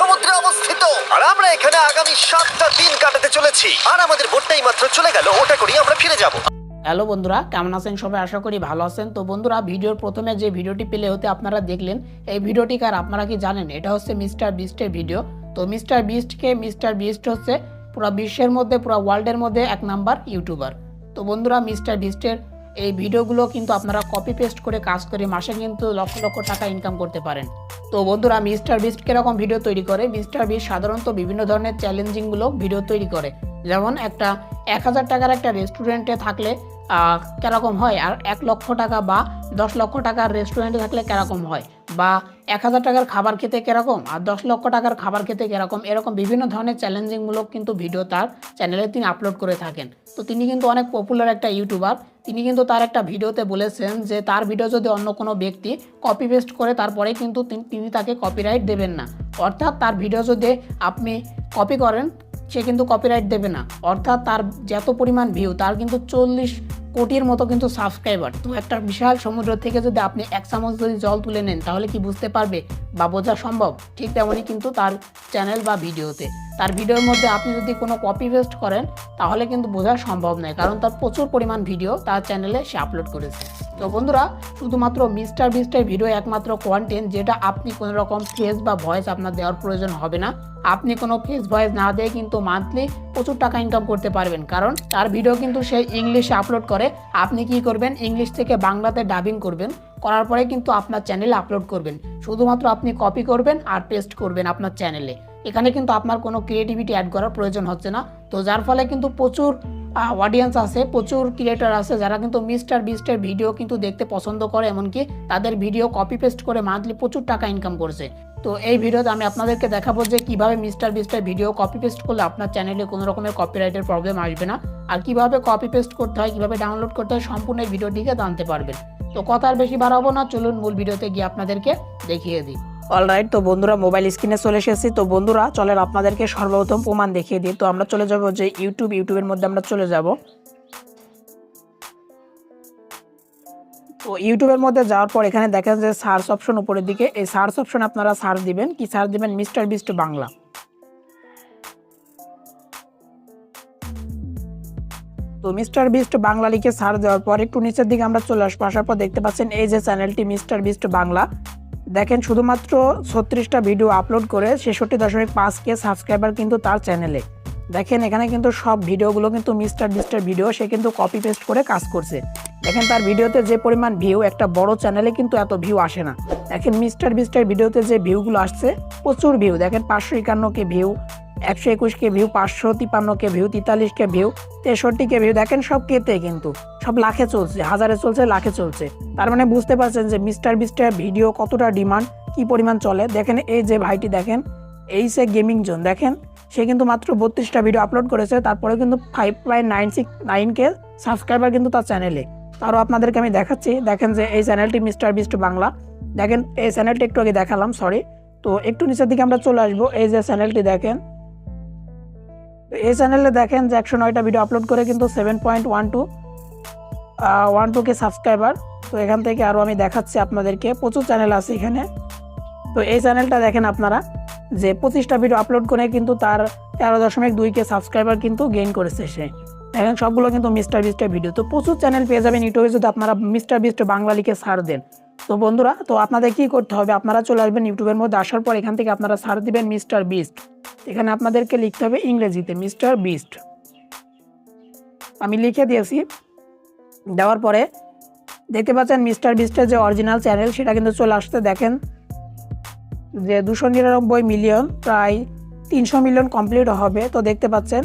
সমুদ্রে অবস্থিত। আর আমরা এখানে আগামী 7টা দিন কাটাতে চলেছি। আর আমাদের বোটটাই মাত্র চলে গেল, ওটা করেই আমরা ফিরে যাব। হ্যালো বন্ধুরা, কেমন আছেন সবাই? আশা করি ভালো আছেন। তো বন্ধুরা, ভিডিওর প্রথমে যে ভিডিওটি প্লে হতে আপনারা দেখলেন, এই ভিডিওটি কার আপনারা কি জানেন? এটা হচ্ছে মিস্টার বিস্টের ভিডিও। তো মিস্টার বিস্ট হচ্ছে পুরো বিশ্বের মধ্যে, পুরো ওয়ার্ল্ডের মধ্যে 1 নাম্বার ইউটিউবার। তো বন্ধুরা, মিস্টার বিস্টের এই ভিডিওগুলো কিন্তু আপনারা কপি পেস্ট করে কাজ করে মাসে কিন্তু লক্ষ লক্ষ টাকা ইনকাম করতে পারেন। তো বন্ধুরা, মিস্টার বিস্ট কিরকম ভিডিও তৈরি করে? মিস্টার বিস্ট সাধারণত বিভিন্ন ধরনের চ্যালেঞ্জিংগুলো ভিডিও তৈরি করে। যেমন একটা 1000 টাকার একটা রেস্টুরেন্টে থাকলে কেরকম হয়, আর 1 লক্ষ টাকা বা 10 লক্ষ টাকার রেস্টুরেন্টে থাকলে কেরকম হয়, বা 1000 টাকার খাবার খেতে কেরকম আর 10 লক্ষ টাকার খাবার খেতে কেরকম, এরকম বিভিন্ন ধরনের চ্যালেঞ্জিংমূলক কিন্তু ভিডিও তার চ্যানেলে তিনি আপলোড করে থাকেন। তো তিনি কিন্তু অনেক পপুলার একটা ইউটিউবার। তিনি কিন্তু তার একটা ভিডিওতে বলেছেন যে তার ভিডিও যদি অন্য কোনো ব্যক্তি কপি পেস্ট করে তারপরে কিন্তু তিনি তাকে কপিরাইট দেবেন না। অর্থাৎ তার ভিডিও যদি আপনি কপি করেন, সে কিন্তু কপিরাইট দেবে না। অর্থাৎ তার যত পরিমাণ ভিউ, তার কিন্তু 40 কোটির মতো কিন্তু সাবস্ক্রাইবার। তো একটা বিশাল সমুদ্র থেকে যদি আপনি 1 চামচ যদি জল তুলে নেন, তাহলে কি বুঝতে পারবে বা বোঝা সম্ভব? ঠিক তেমনই কিন্তু তার চ্যানেল বা ভিডিওতে, তার ভিডিওর মধ্যে আপনি যদি কোনো কপি পেস্ট করেন, তাহলে কিন্তু বোঝা সম্ভব নয়, কারণ তার প্রচুর পরিমাণ ভিডিও তার চ্যানেলে সে আপলোড করেছে। তো বন্ধুরা, শুধুমাত্র মিস্টার বিস্টের ভিডিও একমাত্র কন্টেন্ট যেটা আপনি কোনো রকম ফেস বা ভয়েস আপনার দেওয়ার প্রয়োজন হবে না। আপনি কোনো ফেস ভয়েস না দিয়ে কিন্তু মান্থলি প্রচুর টাকা ইনকাম করতে পারবেন, কারণ তার ভিডিও কিন্তু সে ইংলিশে আপলোড করে। আপনি কি করবেন? ইংলিশ থেকে বাংলাতে ডাবিং করবেন, করার পরে কিন্তু আপনার চ্যানেলে আপলোড করবেন। শুধুমাত্র আপনি কপি করবেন আর পেস্ট করবেন আপনার চ্যানেলে। এখানে কিন্তু আপনার কোনো ক্রিয়েটিভিটি অ্যাড করার প্রয়োজন হচ্ছে না। তো যার ফলে কিন্তু প্রচুর অডিয়েন্স আছে, প্রচুর ক্রিয়েটর আছে যারা কিন্তু মিস্টার বিস্টের ভিডিও কিন্তু দেখতে পছন্দ করে, এমনকি তাদের ভিডিও কপি পেস্ট করে মান্থলি প্রচুর টাকা ইনকাম করছে। তো এই ভিডিওতে আমি আপনাদেরকে দেখাবো যে কিভাবে মিস্টার বিস্টের ভিডিও কপি পেস্ট করলে আপনার চ্যানেলে কোনো রকমের কপিরাইটের প্রবলেম আসবে না, আর কিভাবে কপি পেস্ট করতে হয়, কিভাবে ডাউনলোড করতে হয়, সম্পূর্ণ এই ভিডিওটিকে জানতে পারবেন। তো কথা আর বেশি বাড়াবো না, চলুন মূল ভিডিওতে গিয়ে আপনাদেরকে দেখিয়ে দিই। অলরাইট, তো বন্ধুরা, মোবাইল স্ক্রিনে চলে এসেছি। তো বন্ধুরা, চলেন আপনাদেরকে সর্বপ্রথম প্রমাণ দেখিয়ে দিই। তো আমরা চলে যাব যে ইউটিউবের মধ্যে আমরা চলে যাব। তো ইউটিউবের মধ্যে যাওয়ার পর এখানে দেখেন যে সার্চ অপশন উপরের দিকে, এই সার্চ অপশন আপনারা সার্চ দিবেন, কি সার্চ দিবেন? Mister beast Bangla. তো মিস্টার বিস্ট বাংলা লিখে সার্চ দেওয়ার পর একটু নিচের দিকে আমরা চলে আসবো। আসার পর দেখতে পাচ্ছেন এই যে চ্যানেলটি মিস্টার বিস্ট বাংলা। দেখেন শুধুমাত্র 36টা ভিডিও আপলোড করে 66.5K সাবস্ক্রাইবার কিন্তু তার চ্যানেলে। দেখেন এখানে কিন্তু সব ভিডিওগুলো কিন্তু মিস্টার বিস্টের ভিডিও, সে কিন্তু কপি পেস্ট করে কাজ করছে। দেখেন তার ভিডিওতে যে পরিমাণ ভিউ, একটা বড় চ্যানেলে কিন্তু এত ভিউ আসে না। দেখেন মিস্টার বিস্টের ভিডিওতে যে ভিউগুলো আসছে, প্রচুর ভিউ। দেখেন 551K view, 121K view, 553K view, 43K view, 63K view. দেখেন সব কেতে কিন্তু সব লাখে চলছে, হাজারে চলছে, লাখে চলছে। তার মানে বুঝতে পারছেন যে মিস্টার বিস্টের ভিডিও কতটা ডিমান্ড, কি পরিমাণ চলে। দেখেন এই যে ভাইটি, দেখেন এই সে গেমিং জোন, দেখেন সে কিন্তু মাত্র 32টা ভিডিও আপলোড করেছে, তারপরে কিন্তু 5.969K সাবস্ক্রাইবার কিন্তু তার চ্যানেলে। আরও আপনাদেরকে আমি দেখাচ্ছি। দেখেন যে এই চ্যানেলটি মিস্টার বিস্ট বাংলা। দেখেন এই চ্যানেলটি একটু আগে দেখালাম, সরি। তো একটু নিচের দিকে আমরা চলে আসবো। এই যে চ্যানেলটি দেখেন, এই চ্যানেলে দেখেন যে 109টা ভিডিও আপলোড করে কিন্তু 7.12K সাবস্ক্রাইবার। তো এখান থেকে আরও আমি দেখাচ্ছি আপনাদেরকে, প্রচুর চ্যানেল আছে এখানে। তো এই চ্যানেলটা দেখেন আপনারা, যে 25টা ভিডিও আপলোড করে কিন্তু তার 13.2K সাবস্ক্রাইবার কিন্তু গেইন করেছে সে। দেখেন সবগুলো কিন্তু মিস্টার বিস্টের ভিডিও। তো প্রচুর চ্যানেল পেয়ে যাবেন ইউটিউবে যদি আপনারা মিস্টার বিস্ট বাংলা লিখে সার্চ দেন। তো বন্ধুরা, তো আপনাদের কি করতে হবে? আপনারা চলে আসবেন ইউটিউবের মধ্যে। আসার পর এখান থেকে আপনারা সার্চ দিবেন মিস্টার বিস্ট। এখানে আপনাদেরকে লিখতে হবে ইংরেজিতে মিস্টার বিস্ট। আমি লিখে দিয়েছি। দেওয়ার পরে দেখতে পাচ্ছেন মিস্টার বিস্টের যে অরিজিনাল চ্যানেল, সেটা কিন্তু চলে আসতে। দেখেন যে 299 মিলিয়ন, প্রায় 300 মিলিয়ন কমপ্লিট হবে। তো দেখতে পাচ্ছেন,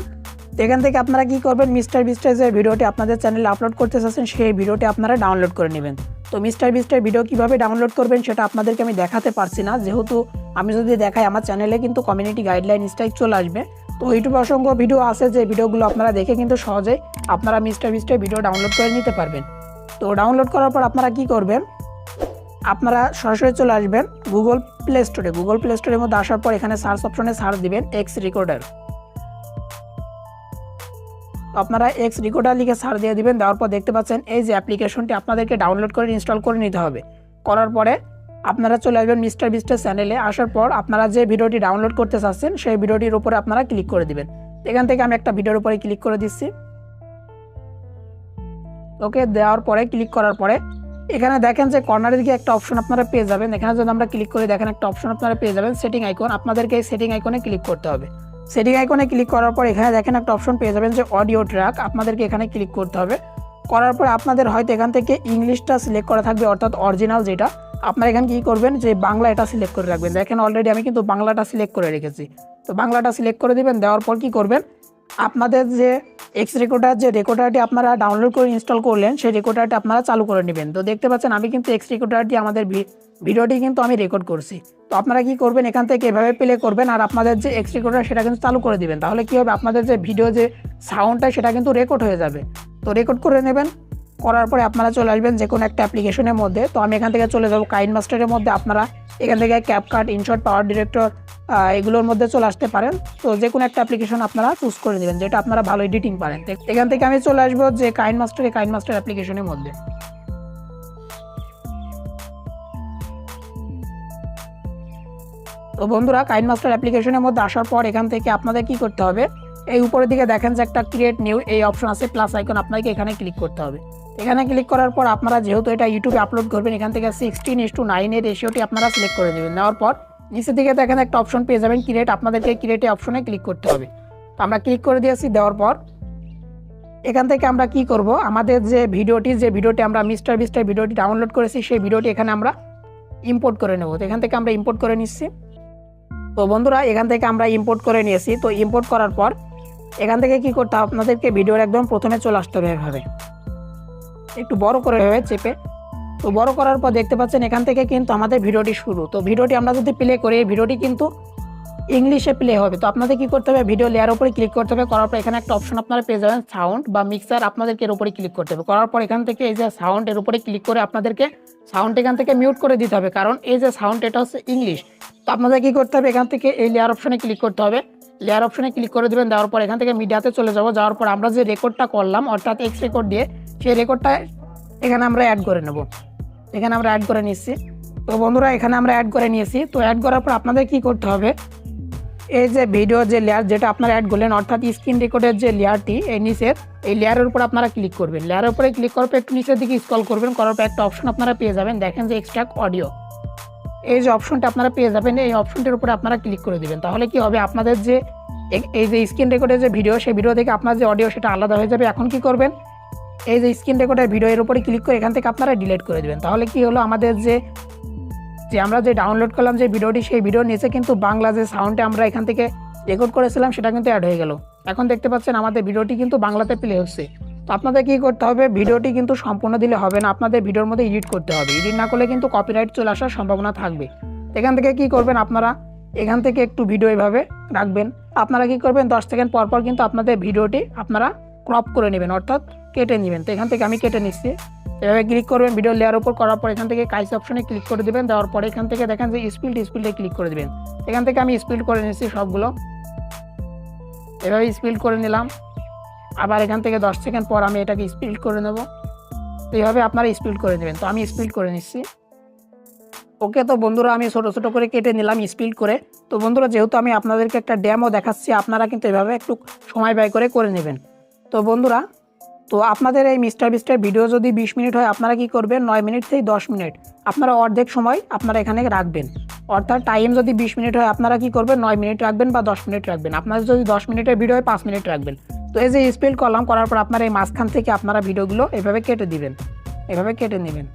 এখান থেকে আপনারা কি করবেন? মিস্টার বিস্টের যে ভিডিওটি আপনাদের চ্যানেলে আপলোড করতে চাচ্ছেন, সেই ভিডিওটি আপনারা ডাউনলোড করে নেবেন। তো মিস্টার বিস্টের ভিডিও কিভাবে ডাউনলোড করবেন সেটা আপনাদেরকে আমি দেখাতে পারছি না, যেহেতু আমি যদি দেখাই আমার চ্যানেলে কিন্তু কমিউনিটি গাইডলাইন স্ট্রাইক চলে আসবে। তো ইউটিউবে অসংখ্য ভিডিও আছে, যে ভিডিওগুলো আপনারা দেখে কিন্তু সহজেই আপনারা মিস্টার বিস্টের ভিডিও ডাউনলোড করে নিতে পারবেন। তো ডাউনলোড করার পর আপনারা কি করবেন? আপনারা সরাসরি চলে আসবেন গুগল প্লে স্টোরে। গুগল প্লে স্টোরের মধ্যে আসার পর এখানে সার্চ অপশনে সার্চ দিবেন এক্স রেকর্ডার। আপনারা এক্স রেকর্ডার লিখে সার্চ দিয়ে দিবেন। দেওয়ার পর দেখতে পাচ্ছেন এই যে অ্যাপ্লিকেশনটি আপনাদেরকে ডাউনলোড করে ইনস্টল করে নিতে হবে। করার পরে আপনারা চলে আসবেন মিস্টার বিস্টের চ্যানেলে। আসার পর আপনারা যে ভিডিওটি ডাউনলোড করতে চাচ্ছেন সেই ভিডিওটির উপরে আপনারা ক্লিক করে দিবেন। এখান থেকে আমি একটা ভিডিওর উপরে ক্লিক করে দিচ্ছি। ওকে, দেওয়ার পরে ক্লিক করার পরে এখানে দেখেন যে কর্নারের দিকে একটা অপশন আপনারা পেয়ে যাবেন। এখানে যদি আমরা ক্লিক করে দেখেন একটা অপশন আপনারা পেয়ে যাবেন সেটিং আইকন। আপনাদেরকে এই সেটিং আইকনে ক্লিক করতে হবে। সেটিং আইকনে ক্লিক করার পর এখানে দেখেন একটা অপশন পেয়ে যাবেন যে অডিও ট্র্যাক। আপনাদেরকে এখানে ক্লিক করতে হবে। করার পর আপনাদের হয়তো এখান থেকে ইংলিশটা সিলেক্ট করা থাকবে, অর্থাৎ অরিজিনাল যেটা। আপনারা এখানে কী করবেন যে বাংলা এটা সিলেক্ট করে রাখবেন। দেখেন অলরেডি আমি কিন্তু বাংলাটা সিলেক্ট করে রেখেছি। তো বাংলাটা সিলেক্ট করে দিবেন। দেওয়ার পর কী করবেন, আপনাদের যে এক্স রেকর্ডার যে রেকর্ডারটি আপনারা ডাউনলোড করে ইনস্টল করলেন সেই রেকর্ডারটি আপনারা চালু করে নেবেন। তো দেখতে পাচ্ছেন আমি কিন্তু এক্স রেকর্ডারটি আমাদের ভিডিওটি কিন্তু আমি রেকর্ড করছি। তো আপনারা কি করবেন, এখান থেকে এভাবে প্লে করবেন আর আপনাদের যে এক্স রেকর্ডার সেটা কিন্তু চালু করে দিবেন। তাহলে কি হবে, আপনাদের যে ভিডিও যে সাউন্ডটা সেটা কিন্তু রেকর্ড হয়ে যাবে। তো রেকর্ড করে নেবেন। করার পরে আপনারা চলে আসবেন যে কোনো একটা অ্যাপ্লিকেশনের মধ্যে। তো আমি এখান থেকে চলে যাব কাইনমাস্টারের মধ্যে। আপনারা এখান থেকে ক্যাপকাট, ইনশট, পাওয়ার ডিরেক্টর এগুলোর মধ্যে চলে আসতে পারেন। তো যে কোনো একটা অ্যাপ্লিকেশন আপনারা চুজ করে নেবেন যেটা আপনারা ভালো এডিটিং পারেন। এখান থেকে আমি চলে আসবো যে কাইনমাস্টার অ্যাপ্লিকেশনের মধ্যে। তো বন্ধুরা, কাইনমাস্টার অ্যাপ্লিকেশনের মধ্যে আসার পর এখান থেকে আপনাদের কি করতে হবে, এই উপরের দিকে দেখেন যে একটা ক্রিয়েট নিউ এই অপশন আছে, প্লাস আইকন, আপনাকে এখানে ক্লিক করতে হবে। এখানে ক্লিক করার পর আপনারা যেহেতু এটা ইউটিউবে আপলোড করবেন, এখান থেকে 16:9 এর রেশিওটি আপনারা সিলেক্ট করে দেবেন। নেওয়ার পর নিচের দিকে দেখেন একটা অপশন পেয়ে যাবেন ক্রিয়েট। আপনাদেরকে ক্রিয়েটে অপশনে ক্লিক করতে হবে। তো আমরা ক্লিক করে দিয়েছি। দেওয়ার পর এখান থেকে আমরা কি করব, আমাদের যে ভিডিওটি আমরা মিস্টার বিস্টের ভিডিওটি ডাউনলোড করেছি সেই ভিডিওটি এখানে আমরা ইম্পোর্ট করে নেব। তো এখান থেকে আমরা ইম্পোর্ট করে নিচ্ছি। তো বন্ধুরা, এখান থেকে আমরা ইম্পোর্ট করে নিয়েছি। তো ইম্পোর্ট করার পর এখান থেকে কি করতে হবে, আপনাদেরকে ভিডিওর একদম প্রথমে চলে আসতে হবে এভাবে, একটু বড় করে হবে চেপে। তো বড় করার পর দেখতে পাচ্ছেন এখান থেকে কিন্তু আমাদের ভিডিওটি শুরু। তো ভিডিওটি আমরা যদি প্লে করি, এই ভিডিওটি কিন্তু ইংলিশে প্লে হবে। তো আপনাদের কি করতে হবে, ভিডিও লেয়ার উপরে ক্লিক করতে হবে। করার পর এখানে একটা অপশন আপনারা পেয়ে যাবেন সাউন্ড বা মিক্সার, আপনাদেরকে এর উপরে ক্লিক করতে হবে। করার পর এখান থেকে এই যে সাউন্ড এর উপরে ক্লিক করে আপনাদেরকে সাউন্ড এখান থেকে মিউট করে দিতে হবে, কারণ এই যে সাউন্ড এটা হচ্ছে ইংলিশ। তো আপনাদের কি করতে হবে, এখান থেকে এই লেয়ার অপশনে ক্লিক করতে হবে। লেয়ার অপশনে ক্লিক করে দেবেন। দেওয়ার পর এখান থেকে মিডিয়াতে চলে যাব। যাওয়ার পর আমরা যে রেকর্ডটা করলাম অর্থাৎ এক্স রেকর্ড দিয়ে, সেই রেকর্ডটা এখানে আমরা অ্যাড করে নেব। এখানে আমরা অ্যাড করে নিচ্ছি। তো বন্ধুরা, এখানে আমরা অ্যাড করে নিয়েছি। তো অ্যাড করার পর আপনাদের কি করতে হবে, এই যে ভিডিও যে লেয়ার যেটা আপনারা অ্যাড করলেন অর্থাৎ স্ক্রিন রেকর্ডের যে লেয়ারটি, এই নিচের এই লেয়ারের উপর আপনারা ক্লিক করবেন। লেয়ারের উপরে ক্লিক করার পর একটু নিচের দিকে স্ক্রল করবেন। করার পর একটা অপশন আপনারা পেয়ে যাবেন, দেখেন যে এক্সট্রাক্ট অডিও, এই যে অপশনটা আপনারা পেয়ে যাবেন, এই অপশনটির উপরে আপনারা ক্লিক করে দিবেন। তাহলে কি হবে, আপনাদের যে এই যে স্ক্রিন রেকর্ডের যে ভিডিও, সেই ভিডিও থেকে আপনার যে অডিও সেটা আলাদা হয়ে যাবে। এখন কি করবেন, এই যে স্ক্রিন রেকর্ডের ভিডিও এর উপরে ক্লিক করে এখান থেকে আপনারা ডিলিট করে দেবেন। তাহলে কি হলো, আমাদের যে আমরা যে ডাউনলোড করলাম যে ভিডিওটি, সেই ভিডিওর নিচে কিন্তু বাংলা যে সাউন্ডে আমরা এখান থেকে রেকর্ড করেছিলাম সেটা কিন্তু অ্যাড হয়ে গেল। এখন দেখতে পাচ্ছেন আমাদের ভিডিওটি কিন্তু বাংলাতে প্লে হচ্ছে। তো আপনাদের কি করতে হবে, ভিডিওটি কিন্তু সম্পূর্ণ দিলে হবে না, আপনাদের ভিডিওর মধ্যে এডিট করতে হবে। এডিট না করলে কিন্তু কপিরাইট চলে আসার সম্ভাবনা থাকবে। এখান থেকে কি করবেন, আপনারা এখান থেকে একটু ভিডিও এভাবে রাখবেন। আপনারা কি করবেন, 10 সেকেন্ড পর পর কিন্তু আপনাদের ভিডিওটি আপনারা ক্রপ করে নেবেন, অর্থাৎ কেটে নেবেন। তো এখান থেকে আমি কেটে নিচ্ছি। এভাবে ক্লিক করবেন ভিডিও লেয়ার উপর। করার পর এখান থেকে কাইস অপশনে ক্লিক করে দেবেন। দেওয়ার পরে এখান থেকে দেখেন যে স্পিডে ক্লিক করে দেবেন। এখান থেকে আমি স্পিড করে নিচ্ছি সবগুলো, এভাবে স্পিড করে নিলাম। আবার এখান থেকে 10 সেকেন্ড পর আমি এটাকে স্পিড করে নেব। তো এইভাবে আপনারা স্পিড করে নেবেন। তো আমি স্পিড করে নিচ্ছি। ওকে, তো বন্ধুরা আমি ছোটো ছোটো করে কেটে নিলাম স্পিড করে। তো বন্ধুরা, যেহেতু আমি আপনাদেরকে একটা ডেমো দেখাচ্ছি, আপনারা কিন্তু এভাবে একটু সময় ব্যয় করে নেবেন। তো বন্ধুরা, তো আপনাদের এই মিস্টার বিস্টের ভিডিও যদি 20 মিনিট হয়, আপনারা কি করবেন, 9 মিনিট থেকে 10 মিনিট আপনারা অর্ধেক সময় আপনারা এখানে রাখবেন। অর্থাৎ টাইম যদি 20 মিনিট হয়, আপনারা কি করবেন, 9 মিনিট রাখবেন বা 10 মিনিট রাখবেন। আপনাদের যদি 10 মিনিটের ভিডিও হয়, 5 মিনিট রাখবেন। তো এই যে স্পিড করলাম, করার পর আপনারা এই মাঝখান থেকে আপনারা ভিডিওগুলো এভাবে কেটে দিবেন, এভাবে কেটে নেবেন।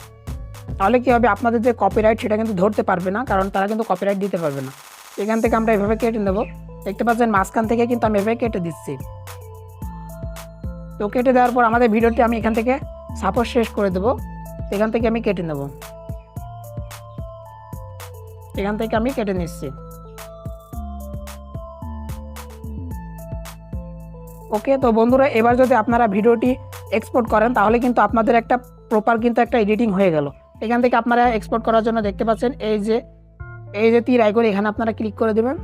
তাহলে কি হবে, আপনাদের যে কপিরাইট সেটা কিন্তু ধরতে পারবে না, কারণ তারা কিন্তু কপিরাইট দিতে পারবে না। এখান থেকে আমরা এভাবে কেটে নেব। দেখতে পাচ্ছেন মাঝখান থেকে কিন্তু আমি এভাবে কেটে দিচ্ছি। তো কেটে দেওয়ার পর আমাদের ভিডিওটি আমি এখান থেকে সাপোজ শেষ করে দেবো। এখান থেকে আমি কেটে নেব, এখান থেকে আমি কেটে নিচ্ছি। ওকে, তো বন্ধুরা, এবার যদি আপনারা ভিডিওটি এক্সপোর্ট করেন তাহলে কিন্তু আপনাদের একটা প্রপার কিন্তু একটা এডিটিং হয়ে গেল। এখান থেকে আপনারা এক্সপোর্ট করার জন্য দেখতে পাচ্ছেন এই যে তীর আইকন, এখানে আপনারা ক্লিক করে দেবেন।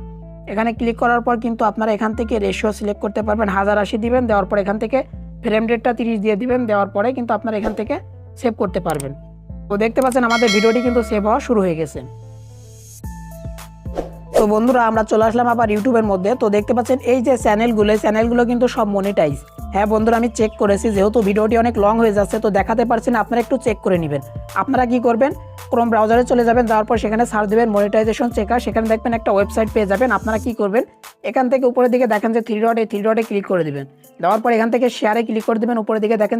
এখানে ক্লিক করার পর কিন্তু আপনারা এখান থেকে রেশিও সিলেক্ট করতে পারবেন, 1080 দিবেন। দেওয়ার পর এখান থেকে ফ্রেম রেটটা 30 দিয়ে দিবেন। দেওয়ার পরে কিন্তু আপনারা এখান থেকে সেভ করতে পারবেন। তো দেখতে পাচ্ছেন আমাদের ভিডিওটি কিন্তু সেভ হওয়া শুরু হয়ে গেছে। তো বন্ধুরা আমরা চলে আসলাম আবার ইউটিউবের মধ্যে। তো দেখতে পাচ্ছেন এই যে চ্যানেলগুলো কিন্তু সব মনিটাইজ। হ্যাঁ বন্ধুরা আমি চেক করেছি, যেহেতু ভিডিওটি অনেক লং হয়ে যাচ্ছে তো দেখাতে পারছি না, আপনারা একটু চেক করে নেবেন। আপনারা কি করবেন, ক্রোম ব্রাউজারে চলে যাবেন, যাওয়ার পর সেখানে সার্চ দেবেন মনিটাইজেশন চেকার, সেখানে দেখবেন একটা ওয়েবসাইট পেয়ে যাবেন। আপনারা কি করবেন, এখান থেকে উপরের দিকে দেখেন যে থ্রি ডটে ক্লিক করে দিবেন। দেওয়ার পর এখান থেকে শেয়ারে ক্লিক করে দেবেন, উপরের দিকে দেখেন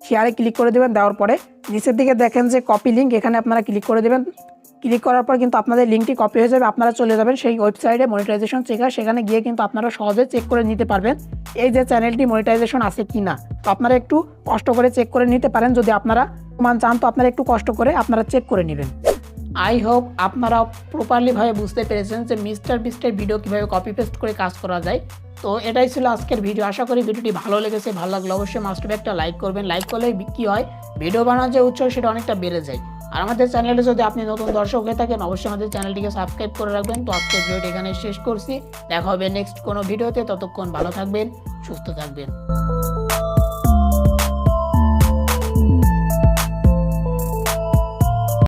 শেয়ারে ক্লিক করে দেবেন। দেওয়ার পরে নিচের দিকে দেখেন যে কপি লিঙ্ক, এখানে আপনারা ক্লিক করে দেবেন। ক্লিক করার পর কিন্তু আপনাদের লিঙ্কটি কপি হয়ে যাবে, আপনারা চলে যাবেন সেই ওয়েবসাইটে মনিটাইজেশন চেকার, সেখানে গিয়ে কিন্তু আপনারা সহজে চেক করে নিতে পারবেন এই যে চ্যানেলটি মনিটাইজেশন আছে কি না। তো আপনারা একটু কষ্ট করে চেক করে নিতে পারেন, যদি আপনারা চান তো আপনারা একটু কষ্ট করে আপনারা চেক করে নেবেন। আই হোপ আপনারা প্রপারলিভাবে বুঝতে পেরেছেন যে মিস্টার বিস্টের ভিডিও কীভাবে কপি পেস্ট করে কাজ করা যায়। তো এটাই ছিল আজকের ভিডিও। আশা করি ভিডিওটি ভালো লেগেছে। ভালো লাগলে অবশ্যই মাস্ট বি একটা লাইক করবেন। লাইক করলে কী হয়, ভিডিও বানানোর যে উৎসাহ সেটা অনেকটা বেড়ে যায়। আর আমাদের চ্যানেলে যদি আপনি নতুন দর্শক হয়ে থাকেন অবশ্যই আমাদের চ্যানেলটিকে সাবস্ক্রাইব করে রাখবেন। তো আজকের ভিডিওটি এখানে শেষ করছি, দেখা হবে নেক্সট কোনো ভিডিওতে। ততক্ষণ ভালো থাকবেন, সুস্থ থাকবেন।